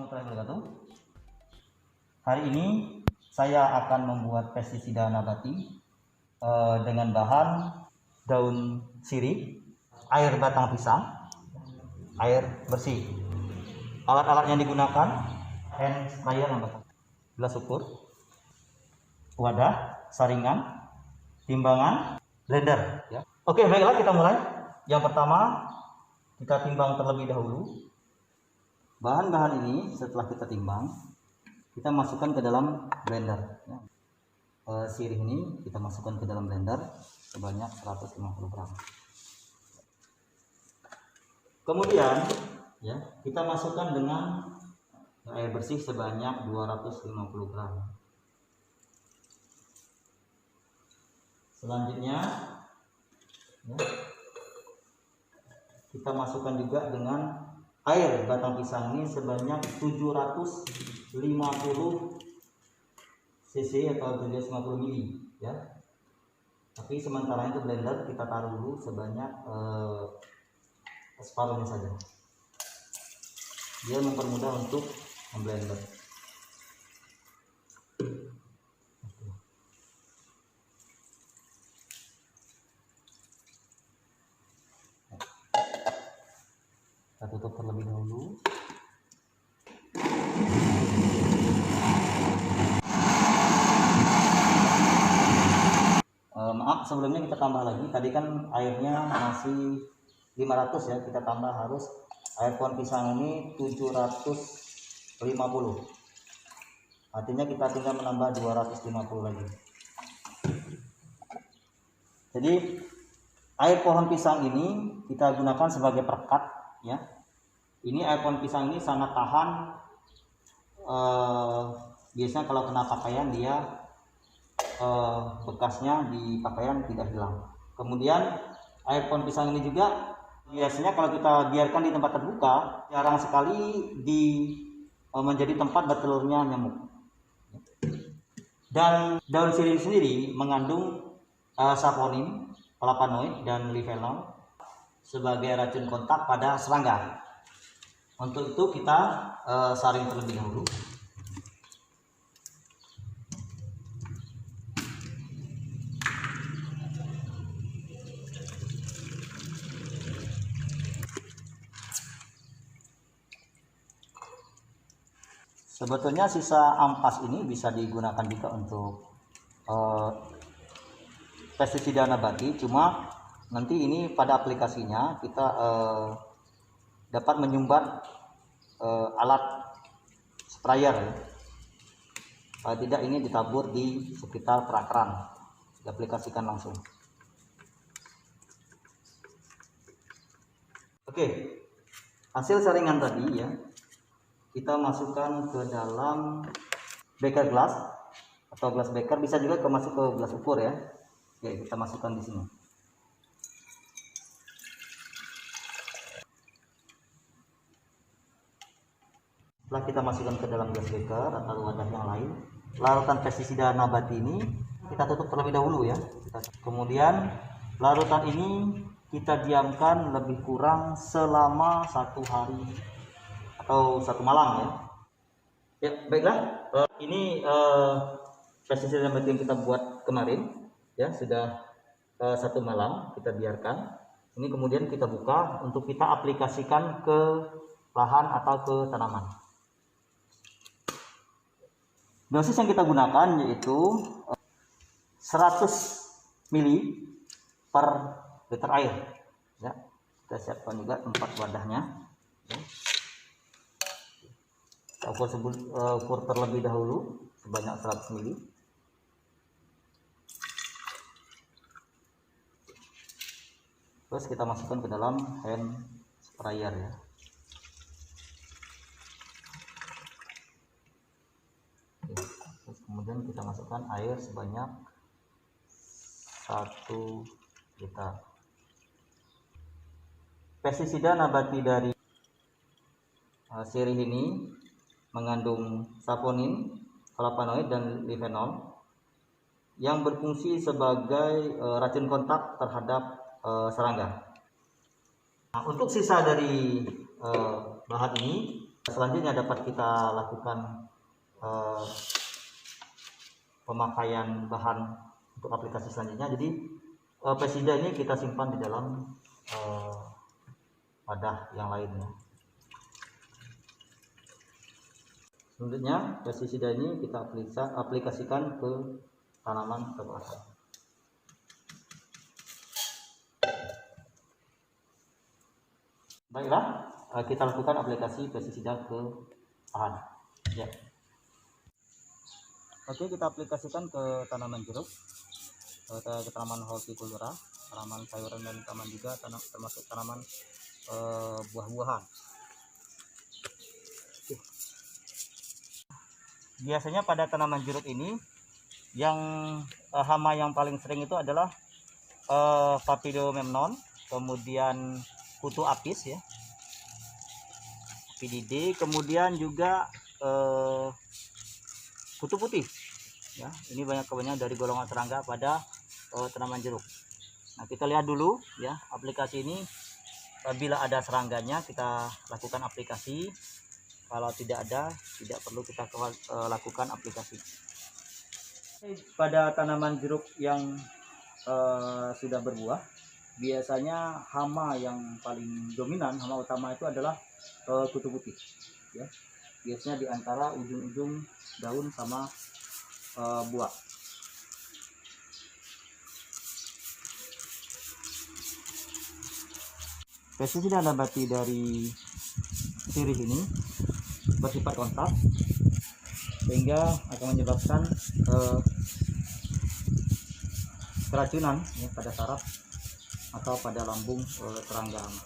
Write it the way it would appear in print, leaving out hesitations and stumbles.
Assalamualaikum warahmatullahi wabarakatuh. Hari ini saya akan membuat pestisida nabati dengan bahan daun sirih, air batang pisang, air bersih. Alat-alat yang digunakan hand sprayer, gelas ukur, wadah, saringan, timbangan, blender. Ya. Oke, baiklah kita mulai. Yang pertama kita timbang terlebih dahulu. Bahan-bahan ini setelah kita timbang, kita masukkan ke dalam blender. Ya. Sirih ini kita masukkan ke dalam blender sebanyak 150 gram. Kemudian ya, kita masukkan dengan air bersih sebanyak 250 gram. Selanjutnya ya, kita masukkan juga dengan air batang pisang ini sebanyak 750 cc atau 750 mili ya. Tapi sementara itu blender kita taruh dulu sebanyak separuhnya saja. Dia mempermudah untuk memblender. Kita tutup terlebih dahulu. Maaf, sebelumnya kita tambah lagi. Tadi kan airnya masih 500 ya, kita tambah harus air pohon pisang ini 750. Artinya kita tinggal menambah 250 lagi. Jadi air pohon pisang ini kita gunakan sebagai perekat ya. Ini air pohon pisang ini sangat tahan. Biasanya kalau kena pakaian dia bekasnya di pakaian tidak hilang. Kemudian air pohon pisang ini juga biasanya kalau kita biarkan di tempat terbuka jarang sekali menjadi tempat bertelurnya nyamuk. Dan daun sirih sendiri mengandung saponin, flavonoid dan lifenol sebagai racun kontak pada serangga. Untuk itu kita saring terlebih dahulu. Sebetulnya sisa ampas ini bisa digunakan juga untuk pestisida nabati, cuma nanti ini pada aplikasinya kita dapat menyumbat alat sprayer ya. Kalau tidak ini ditabur di sekitar perakaran, diaplikasikan langsung. Oke, hasil saringan tadi ya kita masukkan ke dalam beker gelas atau gelas beker, bisa juga masuk ke gelas ukur ya. Oke, kita masukkan di sini. Setelah kita masukkan ke dalam gelas beker atau wadah yang lain, larutan pestisida nabati ini kita tutup terlebih dahulu ya. Kemudian larutan ini kita diamkan lebih kurang selama 1 hari atau 1 malam ya. Ya baiklah, ini pestisida nabati yang kita buat kemarin ya, sudah 1 malam kita biarkan. Ini kemudian kita buka untuk kita aplikasikan ke lahan atau ke tanaman. Dosis yang kita gunakan yaitu 100 mili per liter air ya. Kita siapkan juga tempat wadahnya ya. Kita ukur terlebih dahulu sebanyak 100 mili. Terus kita masukkan ke dalam hand sprayer ya. Terus kemudian kita masukkan air sebanyak 1 liter. Pestisida nabati dari sirih ini mengandung saponin, flavonoid dan lifenol yang berfungsi sebagai racun kontak terhadap serangga. Nah, untuk sisa dari bahan ini Selanjutnya dapat kita lakukan pemakaian bahan untuk aplikasi selanjutnya. Jadi pestisida ini kita simpan di dalam wadah yang lainnya. Selanjutnya pestisida ini kita aplikasikan ke tanaman tebusan. Baiklah, kita lakukan aplikasi pestisida ke lahan. Ya. Oke, kita aplikasikan ke tanaman jeruk, ke tanaman hortikultura, tanaman sayuran dan tanaman juga termasuk tanaman buah-buahan. Biasanya pada tanaman jeruk ini yang hama yang paling sering itu adalah Papilliomemnon, kemudian kutu apis ya, PDD, kemudian juga kutu putih ya. Ini kebanyakan dari golongan serangga pada tanaman jeruk. Nah, kita lihat dulu ya aplikasi ini. Bila ada serangganya kita lakukan aplikasi, kalau tidak ada tidak perlu kita lakukan aplikasi. Pada tanaman jeruk yang sudah berbuah, biasanya hama yang paling dominan, hama utama itu adalah kutu putih ya. Biasanya di antara ujung-ujung daun sama buah. Pestisida nabati dari sirih ini bersifat kontak sehingga akan menyebabkan keracunan ya, pada saraf atau pada lambung serangga hama.